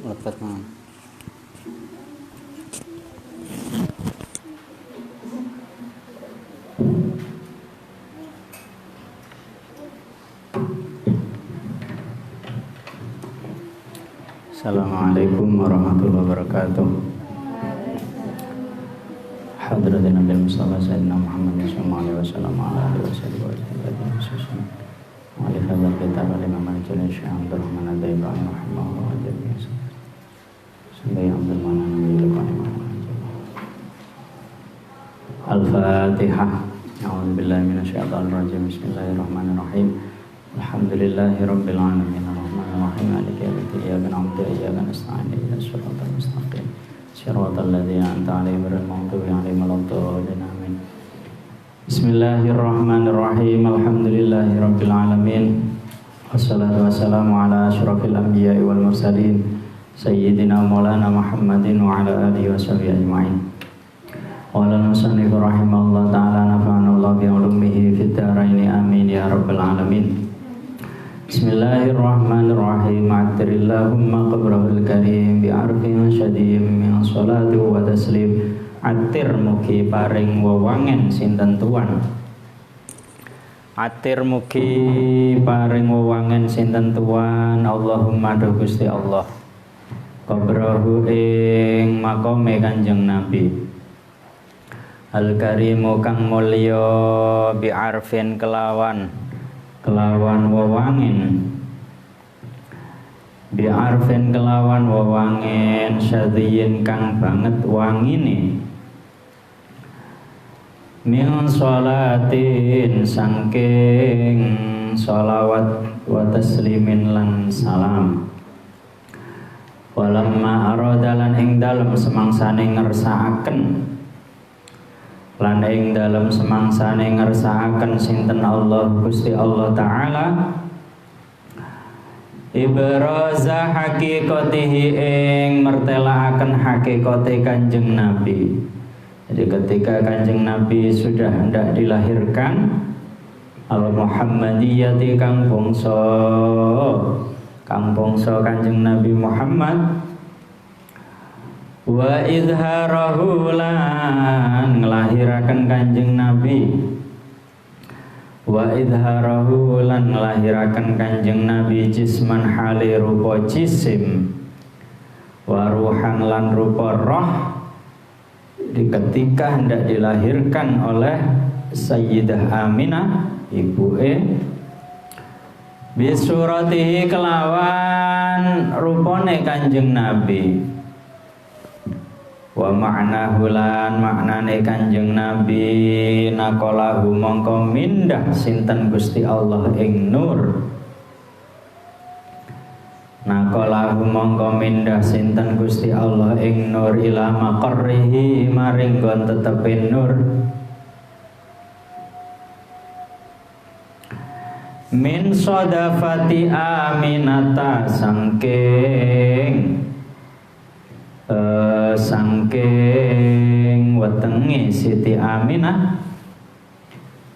Melepet mah. Assalamualaikum warahmatullahi wabarakatuh. Hadratin Nabi Mustafa Sayyidina Muhammad sallallahu alaihi wasallam ala alihi wasallam wa ala hadzal kitab al-imam al-jalil Abdul Rahman ad-Daibani rahimahullah wa jami'a sampai Abdul Manan Al-Fatihah. A'udzu billahi minasyaitonir rajim. Bismillahirrahmanirrahim. Alhamdulillahi rabbil alamin. Arrahmanir rahim. Maliki yaumiddin. Iyyaka na'budu wa iyyaka nasta'in. Ihdinas siratal mustaqim. Shiratal ladzina an'amta 'alaihim ghairil maghdubi 'alaihim waladdallin. Amin. Bismillahirrahmanirrahim. Alhamdulillahi rabbil alamin. Wassalatu wassalamu ala asyrafil anbiya'i wal mursalin sayyidina maulana Muhammadin wa ala alihi washabihi ajma'in. Qala al-musannif rahimahullah ta'ala nafa'ana Allah bi 'ulumihi fid dharain amin ya rabbal alamin. Bismillahirrahmanirrahim. Attirillahumma qabrahul karim bi arfin syadim min salati wa taslim. Atir mugi paring wewangen sinten tuan. Atir mugi paring wewangen sinten tuan. Allahumma do Gusti Allah. Qabrahu ing makome Kanjeng Nabi. Al-Karimu kang mulya bi arfin kelawan wewangen. Bi arfin kelawan wewangen syadhiyin kang banget wangine. Min sholatin sangking sholawat wa taslimin lan salam. Walamma aradalan ing dalem semangsane ngersakaken lan ing dalem semangsane ngersakaken sinten Allah Gusti Allah Ta'ala ibraza haqiqatihi ing mertelaaken hakikate Kanjeng Nabi. Jadi ketika Kanjeng Nabi sudah hendak dilahirkan al-Muhammadiyati kang bangsa Kanjeng Nabi Muhammad wa izharahu lan nglahiraken Kanjeng Nabi wa izharahu lan nglahiraken Kanjeng Nabi jisman hale rupa jisim wa ruhan lan rupa roh. Di ketika hendak dilahirkan oleh Sayyidah Aminah ibuke bisuratihi kelawan rupane Kanjeng Nabi wa ma'nahu lan maknane Kanjeng Nabi naqalahu mongko mindah sinten Gusti Allah ing nur. Naqalahu mongko mindah sinten Gusti Allah ing nur ila maqarrihi maring gon tetepe nur. Min sodafati aminata sangking wetenge Siti Aminah,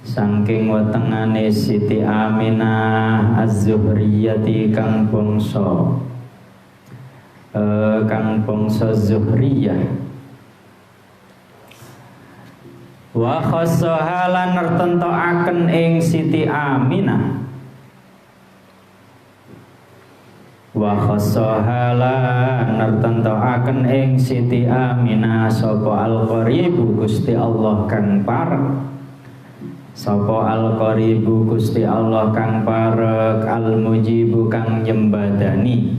sangking wetengane Siti Aminah az-Zuhriyati kang bangsa Zuhriyah. Wa khassaha lan nertentokaken ing Siti Aminah. Wa khassaha lan nertentokaken ing Siti Aminah sapa al-qaribu Gusti Allah kang parek. Sapa al-qaribu Gusti Allah kang parek, al-mujibu kang nyembadani.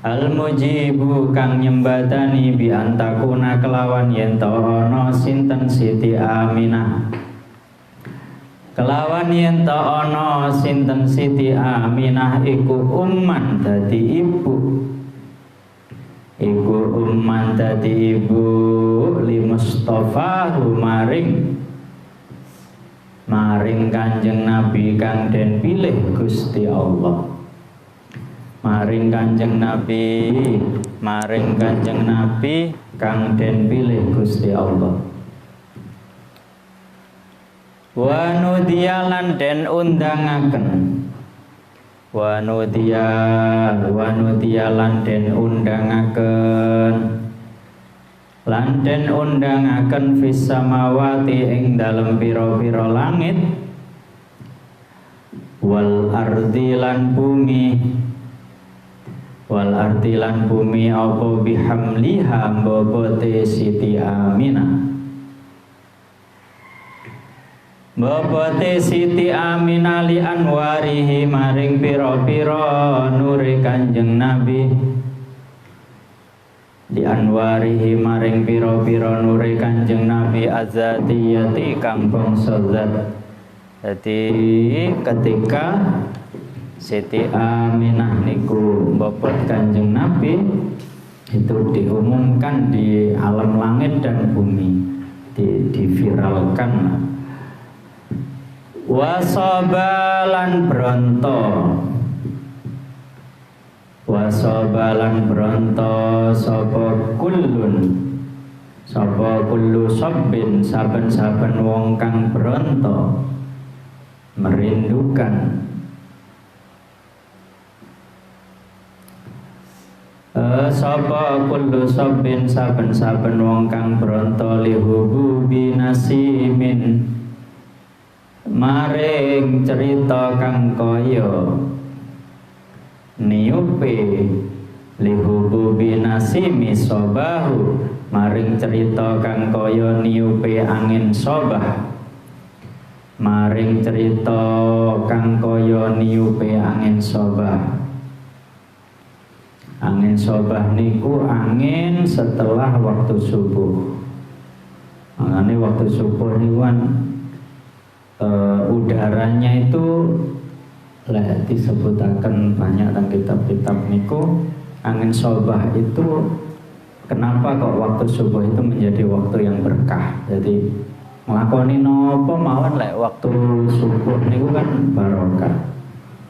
Al-mujibu kang nyembadani bi antakuna kelawan yen ana sinten Siti Aminah. Kelawan yen ana sinten Siti Aminah iku umman dadi ibu. Iku Umman dadi ibu li Mustafa maring Kanjeng Nabi kang den pilih Gusti Allah. Maring Kanjeng Nabi kang den pilih Gusti Allah. Wa nudiya lan den undangaken. Wa nudiya lan den undangaken. Lan den undangaken fis samawati ing dalem pira-pira langit. Wal ardi lan bumi. Wal ardi lan bumi apa bihamliha bobote Siti Aminah. Bobote Siti Aminah li anwarihi maring pira-pira nure Kanjeng Nabi. Di anwarihi maring pira-pira nure Kanjeng Nabi azatiyati kang bangsa zat. Jadi ketika Siti Aminah niku bobot Kanjeng Nabi itu diumumkan di alam langit dan bumi, diviralkan. Wasobalan bronto sapa kullu sabbin saben-saben wong kang bronto merindukan sapa kullu sabbin saben-saben wong kang bronto lihububi nasimin maring cerita kang kaya niupe lihububi nasimi sobahu maring cerita kang kaya niupe angin sobah. Maring cerita kang kaya niupe angin sobah. Angin sobah niku angin setelah waktu subuh. Makanya waktu subuh niku kan udaranya itu disebutaken banyak tentang kitab-kitab niku. Angin sobah itu kenapa kok waktu subuh itu menjadi waktu yang berkah. Jadi nglakoni napa mawon lek waktu subuh niku kan barokah.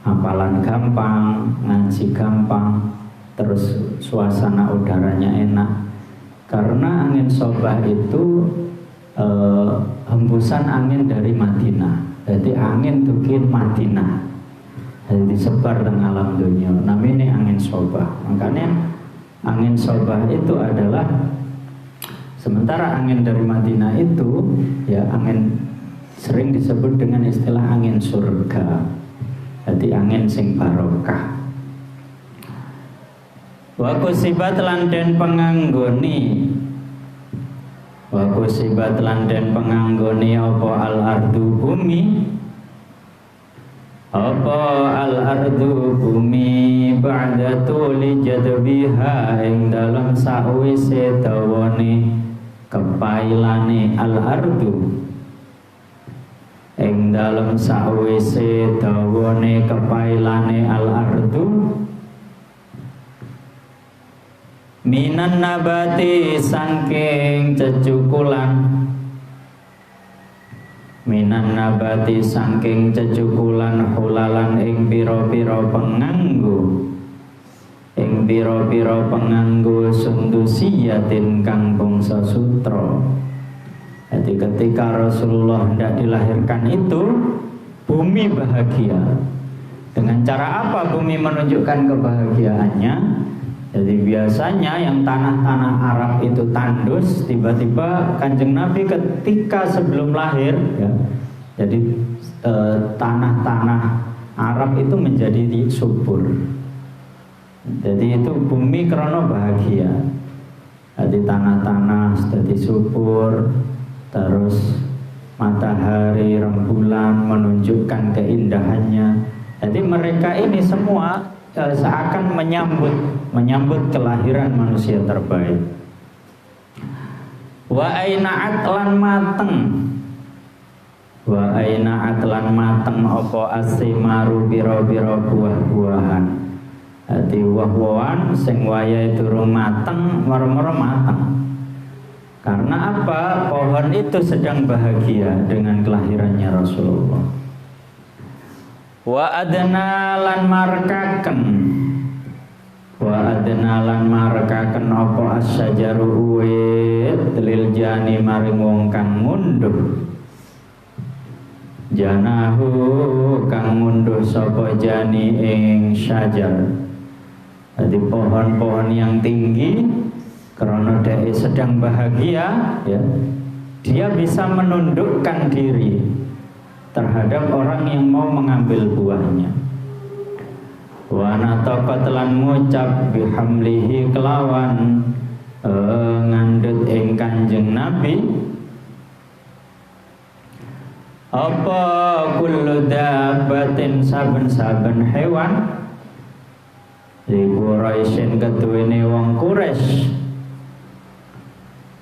Hafalan gampang, ngaji gampang, terus suasana udaranya enak. Karena angin sobah itu hembusan angin dari Madinah. Jadi angin tukin Madinah. Jadi disebar dengan alam dunia. Namanya angin sobah. Makanya angin sobah itu adalah, sementara angin dari Madinah itu ya angin sering disebut dengan istilah angin surga. Jadi angin sing barokah. Wa kusibat lan den penganggoni. Wa kusibat lan den penganggoni apa al-ardu bumi. Apa al-ardu bumi ba'da tuli jadbiha ing dalam sawise dawane kepailane al-ardu. Ing dalam sawise dawane kepailane al-ardu minan nabati saking cecukulan. Minan nabati saking cecukulan hulalan ing pira-pira penganggo. Ing pira-pira penganggo sundusiyatin kang bangsa sutra. Jadi ketika Rasulullah hendak dilahirkan itu bumi bahagia. Dengan cara apa bumi menunjukkan kebahagiaannya? Jadi biasanya yang tanah-tanah Arab itu tandus, tiba-tiba Kanjeng Nabi ketika sebelum lahir ya, jadi tanah-tanah Arab itu menjadi subur. Jadi itu bumi krono bahagia. Jadi tanah-tanah jadi subur, terus matahari, rembulan menunjukkan keindahannya. Jadi mereka ini semua seakan menyambut kelahiran manusia terbaik. Wa aina atlan mateng. Wa aina atlan mateng apa asimaru biro-biro buah-buahan. Hati wah-wahan sing wayahe durung mateng moro-moro mateng. Karena apa? Pohon itu sedang bahagia dengan kelahirannya Rasulullah. Wa adna lan markaken apa asyajaru uwit lil jani maring wong kang ngunduh janahu kang ngunduh sapa jani ing syajar. Jadi pohon-pohon yang tinggi karena dia sedang bahagia, ya, dia bisa menundukkan diri terhadap orang yang mau mengambil buahnya. Wa nataqat lan ngucap bihamlihi kelawan ngandut ing Kanjeng Nabi apa kullu dabbatin saben-saben hewan li Quraisyin ketuwene wong Quraisy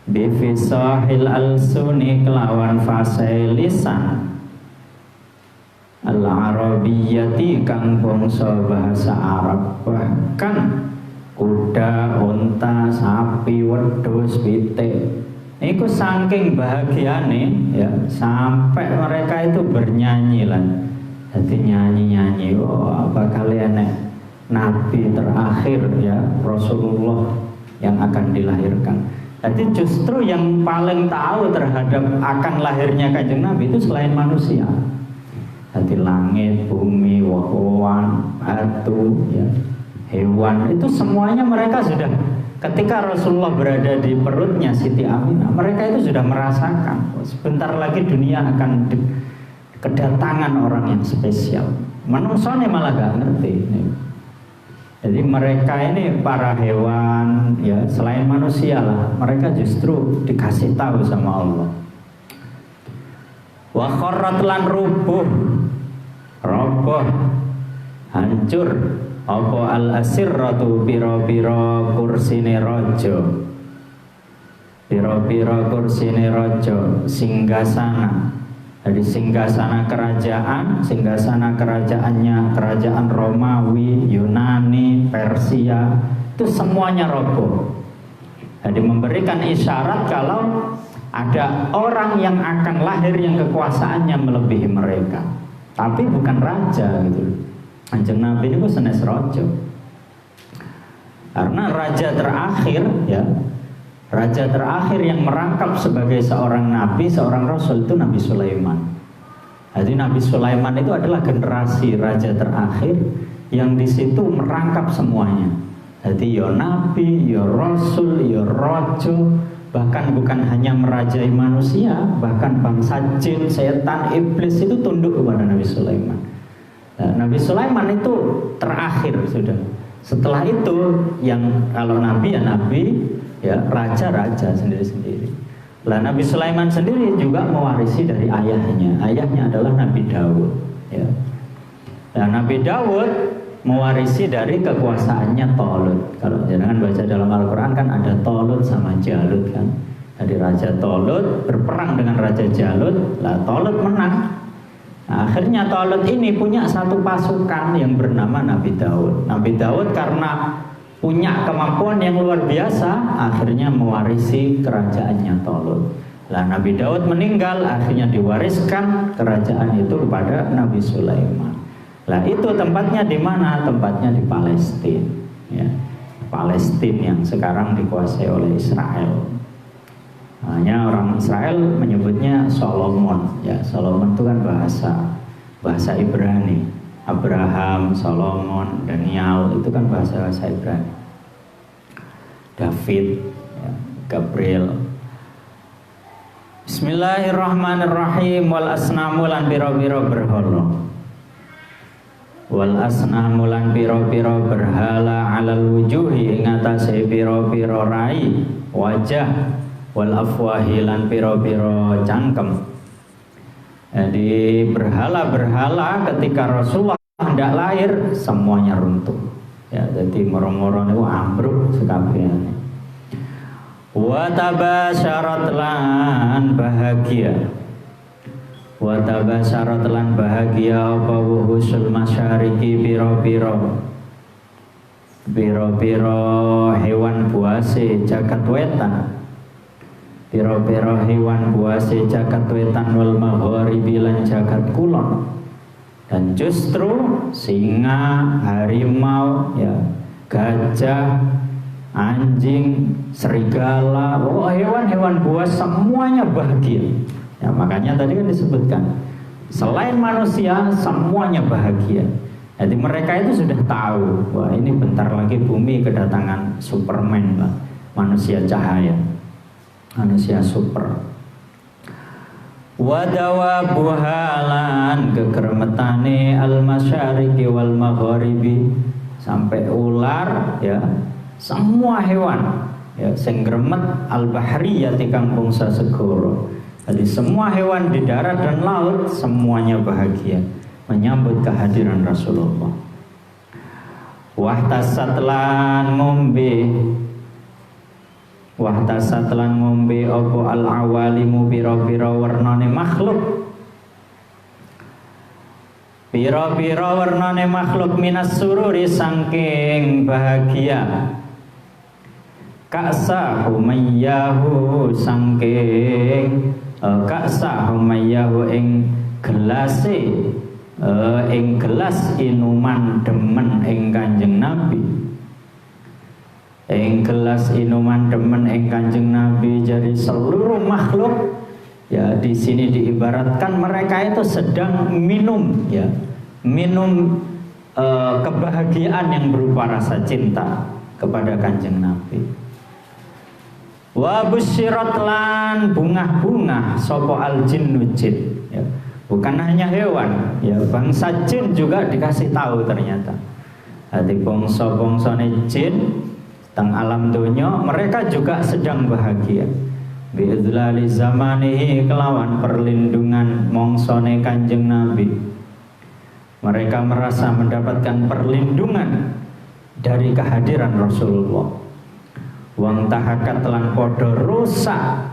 bifisahil al-suni kelawan fasih lisan al-arabiyyati kang bangsa bahasa Arab. Bahkan kuda, unta, sapi, wedhus, pitik iku saking bahagiane, ya, sampai mereka itu bernyanyi lah. Jadi nyanyi-nyanyi, oh apa kalian nabi terakhir, ya, Rasulullah yang akan dilahirkan. Jadi justru yang paling tahu terhadap akan lahirnya Kanjeng Nabi itu selain manusia. Jadi langit, bumi, wawan, batu, ya, hewan, itu semuanya mereka sudah, ketika Rasulullah berada di perutnya Siti Aminah, mereka itu sudah merasakan sebentar lagi dunia akan kedatangan orang yang spesial. Manusianya malah gak ngerti. Jadi mereka ini para hewan, ya, selain manusia lah, mereka justru dikasih tahu sama Allah. Wa kharrat lan roboh, hancur apa al-asirratu pira-pira kursine raja, pira-pira kursine raja, singgasana. Jadi singgasana kerajaannya, kerajaan Romawi, Yunani, Persia, itu semuanya roboh. Jadi memberikan isyarat kalau ada orang yang akan lahir yang kekuasaannya melebihi mereka, tapi bukan raja gitu. Kanjeng Nabi itu senes rojo. Karena raja terakhir, ya, raja terakhir yang merangkap sebagai seorang nabi, seorang rasul itu Nabi Sulaiman. Jadi Nabi Sulaiman itu adalah generasi raja terakhir yang di situ merangkap semuanya. Jadi ya nabi, ya rasul, ya raja, bahkan bukan hanya merajai manusia, bahkan bangsa jin, setan, iblis itu tunduk kepada Nabi Sulaiman. Nah, Nabi Sulaiman itu terakhir sudah. Setelah itu yang kalau nabi ya nabi, ya, raja-raja sendiri-sendiri. Lah Nabi Sulaiman sendiri juga mewarisi dari ayahnya. Ayahnya adalah Nabi Daud, ya. Nah, Nabi Daud mewarisi dari kekuasaannya Talut. Kalau jangan baca dalam Al-Quran kan ada Talut sama Jalut kan. Jadi Raja Talut berperang dengan Raja Jalut, lah Talut menang. Nah, akhirnya Talut ini punya satu pasukan yang bernama Nabi Daud. Nabi Daud karena punya kemampuan yang luar biasa, akhirnya mewarisi kerajaannya Talut. Lah Nabi Daud meninggal, akhirnya diwariskan kerajaan itu kepada Nabi Sulaiman. Lah itu tempatnya di mana? Tempatnya di Palestina, ya. Palestina yang sekarang dikuasai oleh Israel. Hanya orang Israel menyebutnya Solomon, ya. Solomon itu kan bahasa Ibrani. Abraham, Solomon, Daniel itu kan bahasa Ibrani. David, ya, Gabriel. Bismillahirrahmanirrahim. Wal asnamu lan pira-pira berhala. Wal asnamu lan pira-pira berhala alal wujuhi ing atase pira-pira rai wajah, wal afwahi lan pira-pira cangkem. Jadi berhala-berhala ketika Rasulullah hendak lahir semuanya runtuh, ya. Jadi moro-moro niku ambruk sekabehane. Wa tabasyarat lan bahagia, wa tabasyarat lan bahagia apa wuhusul masyariki pira-pira piro-piro hewan buase jagat wetan, piro-piro hewan buase jagat wetan wal magharibi lan jagat kulon. Dan justru singa, harimau, ya, gajah, anjing, serigala, hewan-hewan buas semuanya bahagia. Ya, makanya tadi kan disebutkan selain manusia semuanya bahagia. Jadi mereka itu sudah tahu, wah ini bentar lagi bumi kedatangan Superman lah, manusia cahaya, manusia super. Wadawa buhalan kekermetane al-masyariqi wal magharibi, sampai ular, ya, semua hewan, ya, sing gremet al-bahriyati kang bangsa segoro. Jadi semua hewan di darat dan laut semuanya bahagia menyambut kehadiran Rasulullah. Wahtasat lan ngombe apa al-awalimu pira-pira warnane makhluk, pira-pira warnane makhluk minas sururi sangking bahagia. Ka'sa humayyahu sangking ka'sa humayyahu ing gelase ing gelas inuman demen ing Kanjeng Nabi, ing gelas inuman demen ing Kanjeng Nabi. Jadi seluruh makhluk, ya, di sini diibaratkan mereka itu sedang minum, ya, minum kebahagiaan yang berupa rasa cinta kepada Kanjeng Nabi. Wa busyirat lan bunga-bunga sapa al jinnu jin, ya. Bukan hanya hewan, ya, bangsa jin juga dikasih tahu ternyata. Jadi bangsa-bangsane jin teng alam dunia mereka juga sedang bahagia. Bi'idlali zamanihi kelawan perlindungan mongsone Kanjeng Nabi. Mereka merasa mendapatkan perlindungan dari kehadiran Rasulullah. Wang tahakat lan podo rusak,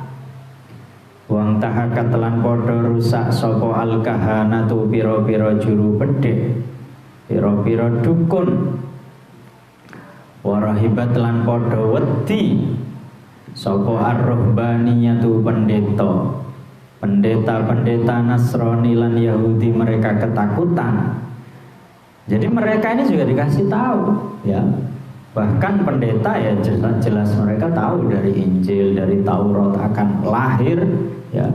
wang tahakat lan podo rusak sopo al kahanatu piro-piro juru bedhe, piro-piro dukun. Warahibat lan podo wedi sopo ar-ruhbaniyatu pendeta Nasrani lan Yahudi, mereka ketakutan. Jadi mereka ini juga dikasih tahu, ya. Bahkan pendeta, ya, jelas mereka tahu dari Injil, dari Taurat akan lahir, ya,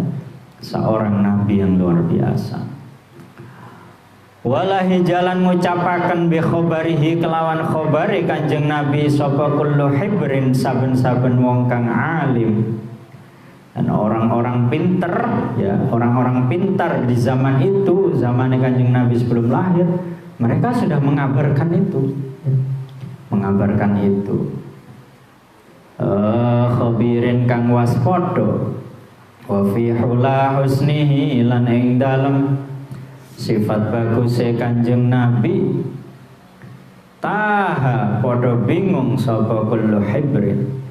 seorang nabi yang luar biasa. Walahi jalan ngucapaken bi khobarihi kelawan khobari Kanjeng Nabi sapa kullu hibrin saben-saben wong kang alim. Dan orang-orang pinter, ya, orang-orang pintar di zaman itu, zaman Kanjeng Nabi sebelum lahir, mereka sudah mengabarkan itu, mengabarkan itu. Khabirin kang waspodo wa fi hula husnihi lan ing dalem sifat baguse Kanjeng Nabi. Taha podo bingung sapa kullu hibrin,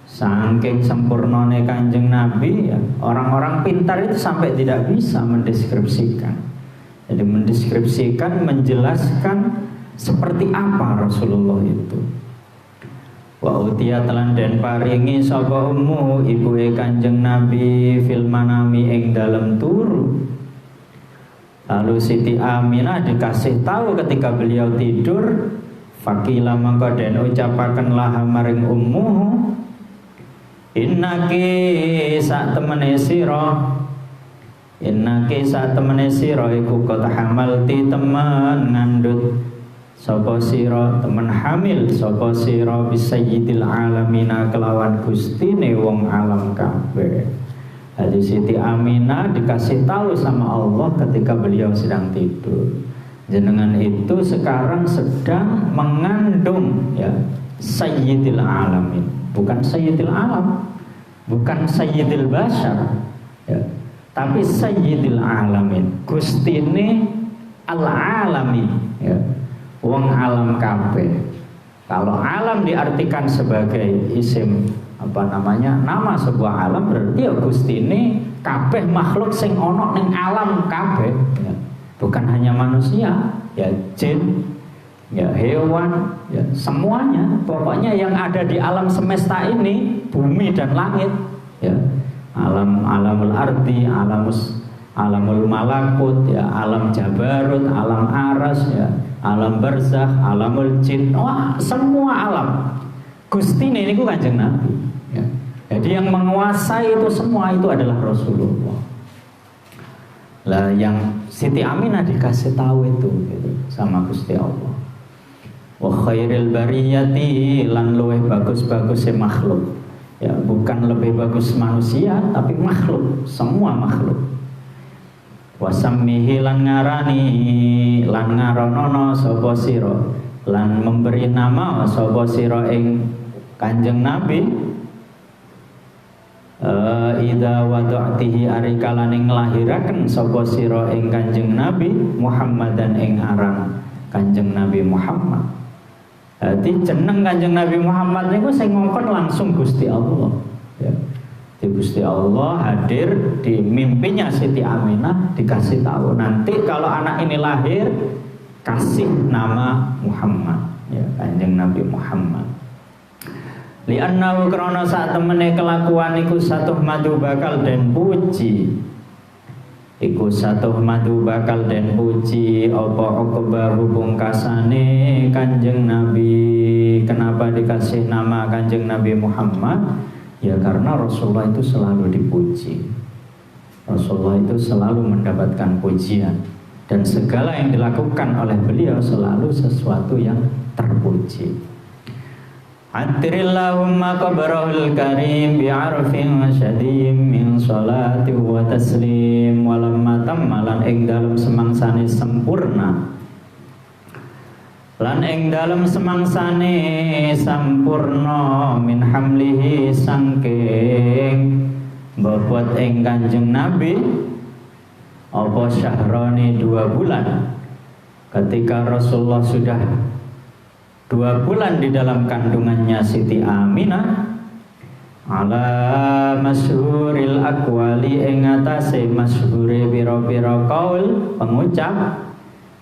saking sempurnane Kanjeng Nabi, ya, orang-orang pintar itu sampai tidak bisa mendeskripsikan. Jadi mendeskripsikan, menjelaskan seperti apa Rasulullah itu. Wa utiya telan den paringi sapa ummu ibuke Kanjeng Nabi fil manami ing dalem turu. Lalu Siti Aminah dikasih tahu ketika beliau tidur, fakila mangko den ucapaken laha maring ummuhu, innaki sak temene sira, innaki sak temene sira iku qad hamalti temen ngandut sapa sira, temen hamil sapa sira bisayyidil alamina kelawan gustine wong alam kabeh. Jadi Siti Aminah dikasih tahu sama Allah ketika beliau sedang tidur, jenengan itu sekarang sedang mengandung, ya, sayyidil alamin, bukan sayyidil alam, bukan sayyidil bashar, ya, tapi sayyidil alamin, gustine al alamin, ya, wong alam kabeh. Kalau alam diartikan sebagai isim, apa namanya, nama sebuah alam, berarti ya gustine kabeh makhluk sing ana ning alam kabeh, ya. Bukan hanya manusia, ya, jin, ya hewan, ya semuanya, pokoknya yang ada di alam semesta ini, bumi dan langit, ya alamul ardi, alamul malakut, ya alam jabarut, alam aras, ya alam barzakh, alamul jin, wah semua alam Gusti ini Kanjeng Nabi, ya. Jadi yang menguasai itu semua itu adalah Rasulullah. Lah yang Siti Aminah dikasih tahu itu gitu, sama Gusti Allah. Wa khairil bariyati lan luweh bagus-bagusé makhluk. Ya, bukan lebih bagus manusia tapi makhluk, semua makhluk. Wasammihi lan ngarani lan ngaronono sapa sira lan memberi nama sapa sira ing Kanjeng Nabi idza wada'tihi arikalan ing lahiraken sapa sira ing Kanjeng Nabi Muhammadan ing aran Kanjeng Nabi Muhammad. Jadi jeneng Kanjeng Nabi Muhammad niku sing ngongkon langsung Gusti Allah, ya. Di Gusti Allah hadir di mimpinya Siti Aminah, dikasih tahu nanti kalau anak ini lahir kasih nama Muhammad, ya Kanjeng Nabi Muhammad. Li'annahu krana sak temene kelakuan iku satuh madu bakal den puji. Iku satuh madu bakal den puji apa uqba pungkasane Kanjeng Nabi. Kenapa dikasih nama Kanjeng Nabi Muhammad? Ya karena Rasulullah itu selalu dipuji. Rasulullah itu selalu mendapatkan pujian, dan segala yang dilakukan oleh beliau selalu sesuatu yang terpuji. Atirillahumma qabrahul karim bi'arfin syadim min salati wa taslim walamma tammalan ing dalem semangsane sempurna lan ing dalem semangsane sampurna min hamlihi sangking bobot ing Kanjeng Nabi apa syahrani 2 bulan. Ketika Rasulullah sudah 2 bulan di dalam kandungannya Siti Aminah, ala masyhuril aqwali ing atase masyhure pira-pira qaul pengucap,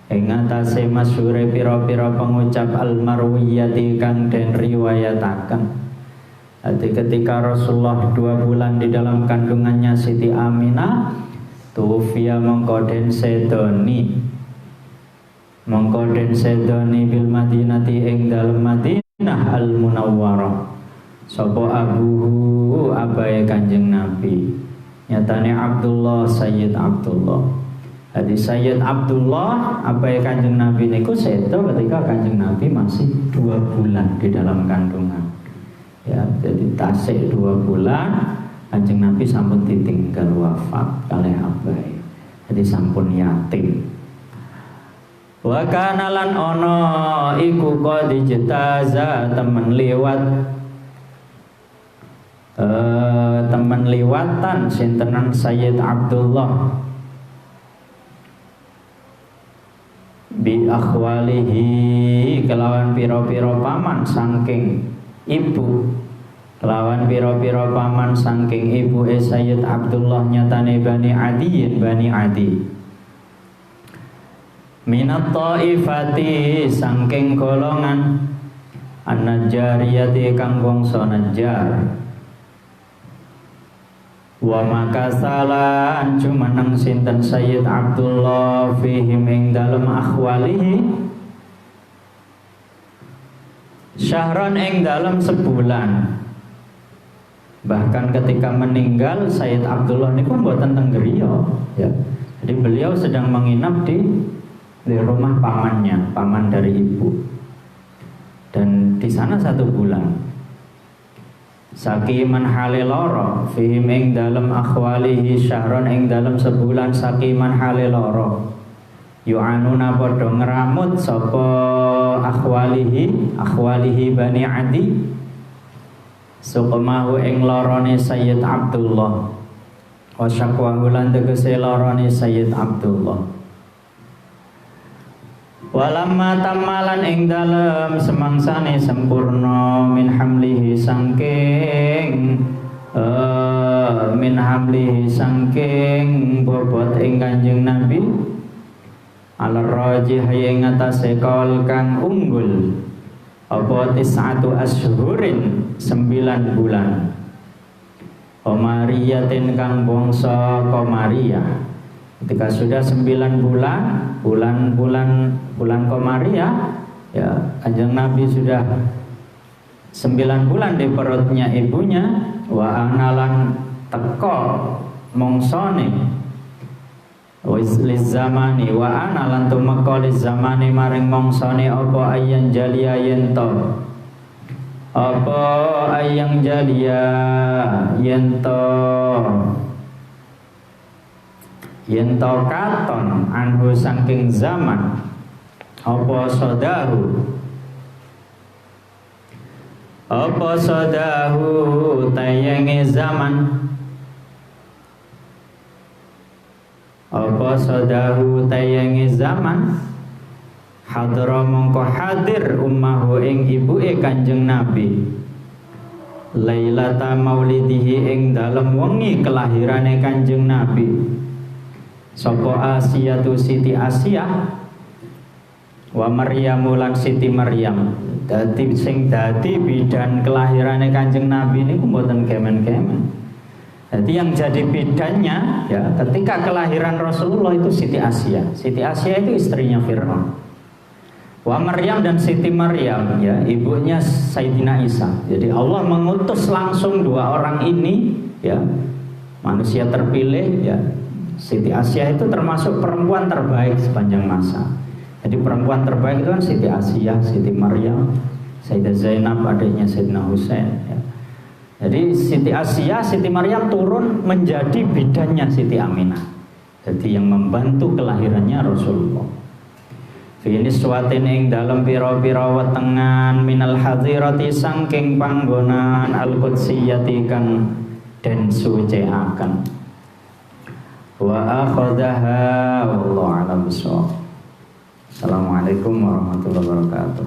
ing atase masyhure pira-pira pengucap al-marwiyati kang den riwayataken. Jadi ketika Rasulullah 2 bulan di dalam kandungannya Siti Aminah, tufiya mongko den sedoni bil Madinati ing dalem Madinah al Munawwarah sapa abuhu abahe Kanjeng Nabi, nyatane Abdullah Sayyid Abdullah. Jadi Sayyid Abdullah abahe Kanjeng Nabi niku sedo ketika Kanjeng Nabi masih 2 bulan di dalam kandungan, ya. Jadi tasik 2 bulan Kanjeng Nabi sampun ditinggal wafat kalih abahe, jadi sampun yatim. Wa kana lan ana iku qad jetaza temen liwatan sintenan Sayyid Abdullah bi akhwalihi kelawan pira-pira paman saking ibu, kelawan pira-pira paman saking ibu Sayyid Abdullah nyatane Bani Adi minat ta'ifati sangking golongan an-najjariyati kang bangsa Najjar. Wa makasalan jumeneng sinten Sayyid Abdullah fihim ing dalem akhwalihi syahron ing dalem sebulan. Bahkan ketika meninggal Sayyid Abdullah niku mboten teng griya, ya. Jadi beliau sedang menginap di rumah pamannya, paman dari ibu, dan di sana 1 bulan. Sakiman haliloro fihim ing dalem akhwalihi syahron ing dalem sebulan sakiman haliloro yu'anuna padha ngramut sapa akhwalihi Bani Adi suqmahu ing lorone Sayyid Abdullah wa syakwahu lan tegese lorone Sayyid Abdullah. Walamma tamalan ing dalem semangsane sempurna min hamlihi sangking bobot ing Kanjeng Nabi Al-rajih ing atase kaul kang unggul apa tis'atu asyhurin 9 bulan Qamariyatin kang bangsa Qamariyah. Ketika sudah 9 bulan Qamariyah, ya Kanjeng Nabi sudah 9 bulan di perutnya ibunya. Wa analan teko mongsone zamani wa ana lan tumeka zamani maring mongsane apa ayyan jalia yento apa ayang jalia yento katon anhu saking zaman apa sodahu tayangi zaman apa sodahu tayangi zaman hadra mongko hadir ummahu ing ibuke Kanjeng Nabi lailata maulidihi ing dalem wengi kelahirane Kanjeng Nabi sapa Asiyatu Siti Asiyah wa Maryamu lan Siti Maryam. Dadi sing dadi bidan kelahirane Kanjeng Nabi niku mboten kemen-kemen. Jadi yang jadi bidannya ya ketika kelahiran Rasulullah itu Siti Asiyah. Siti Asiyah itu istrinya Fir'aun. Wa Maryam dan Siti Maryam ya ibunya Sayyidina Isa. Jadi Allah mengutus langsung 2 orang ini ya manusia terpilih ya. Siti Asiyah itu termasuk perempuan terbaik sepanjang masa. Jadi perempuan terbaik itu kan Siti Asiyah, Siti Maryam, Sayyidah Zainab adiknya Sayyidina Husain ya. Jadi Siti Asiyah, Siti Maryam turun menjadi bidannya Siti Aminah. Jadi yang membantu kelahirannya Rasulullah. Fi niswatin ing dalem pira-pira wetengan minal hadirati saking panggonan al-qudsiyati kang den suciaken. Wa akhadha wallahu a'lam bishawab. Assalamualaikum warahmatullahi wabarakatuh.